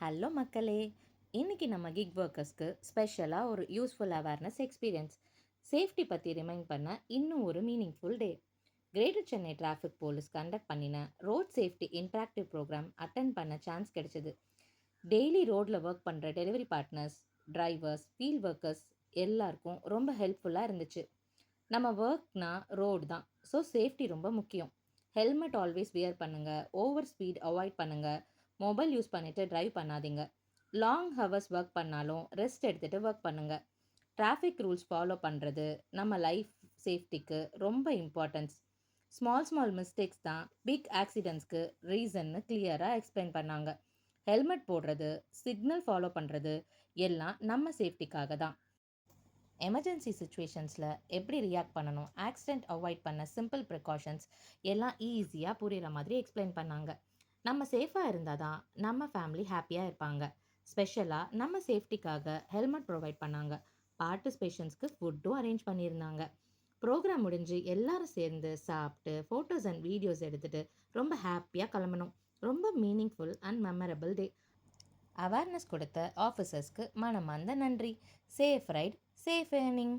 Hello மக்களே! இன்னைக்கு நம்ம கிக் ஒர்க்கர்ஸ்க்கு ஸ்பெஷலாக ஒரு யூஸ்ஃபுல் அவேர்னஸ் எக்ஸ்பீரியன்ஸ். சேஃப்டி பற்றி ரிமைண்ட் பண்ண இன்னும் ஒரு meaningful day. Greater Chennai traffic police conduct பண்ணின road safety interactive programme attend பண்ண சான்ஸ் கிடைச்சது. டெய்லி ரோடில் ஒர்க் பண்ணுற delivery partners, drivers, field workers எல்லாருக்கும் ரொம்ப ஹெல்ப்ஃபுல்லாக இருந்துச்சு. நம்ம ஒர்க்னா ரோடு தான், ஸோ சேஃப்டி ரொம்ப முக்கியம். ஹெல்மெட் ஆல்வேஸ் வியர் பண்ணுங்கள், ஓவர் ஸ்பீட் அவாய்ட் பண்ணுங்கள், மொபைல் யூஸ் பண்ணிவிட்டு டிரைவ் பண்ணாதீங்க. லாங் ஹவர்ஸ் ஒர்க் பண்ணாலும் ரெஸ்ட் எடுத்துகிட்டு ஒர்க் பண்ணுங்கள். டிராஃபிக் ரூல்ஸ் ஃபாலோ பண்ணுறது நம்ம லைஃப் சேஃப்டிக்கு ரொம்ப இம்பார்ட்டன்ஸ். ஸ்மால் ஸ்மால் மிஸ்டேக்ஸ் தான் பிக் ஆக்சிடென்ட்ஸ்க்கு ரீசன்னு கிளியராக எக்ஸ்பிளைன் பண்ணாங்க. ஹெல்மெட் போடுறது, சிக்னல் ஃபாலோ பண்ணுறது எல்லாம் நம்ம சேஃப்டிக்காக தான். எமர்ஜென்சி சுச்சுவேஷன்ஸில் எப்படி ரியாக்ட் பண்ணணும், ஆக்சிடெண்ட் அவாய்ட் பண்ண சிம்பிள் ப்ரிகாஷன்ஸ் எல்லாம் ஈஸியாக புரிகிற மாதிரி எக்ஸ்பிளைன் பண்ணாங்க. நம்ம சேஃபாக இருந்தால் தான் நம்ம ஃபேமிலி ஹாப்பியாக இருப்பாங்க. ஸ்பெஷலாக நம்ம சேஃப்டிக்காக ஹெல்மெட் ப்ரொவைட் பண்ணாங்க. பார்ட்டிசிபேஷன்ஸ்க்கு ஃபுட்டும் அரேஞ்ச் பண்ணியிருந்தாங்க. ப்ரோக்ராம் முடிஞ்சு எல்லாரும் சேர்ந்து சாப்பிட்டு ஃபோட்டோஸ் அண்ட் வீடியோஸ் எடுத்துகிட்டு ரொம்ப ஹாப்பியாக கிளம்பணும். ரொம்ப meaningful and memorable day. Awareness கொடுத்த ஆஃபீஸர்ஸ்க்கு மனமார்ந்த நன்றி. Safe right, safe earning.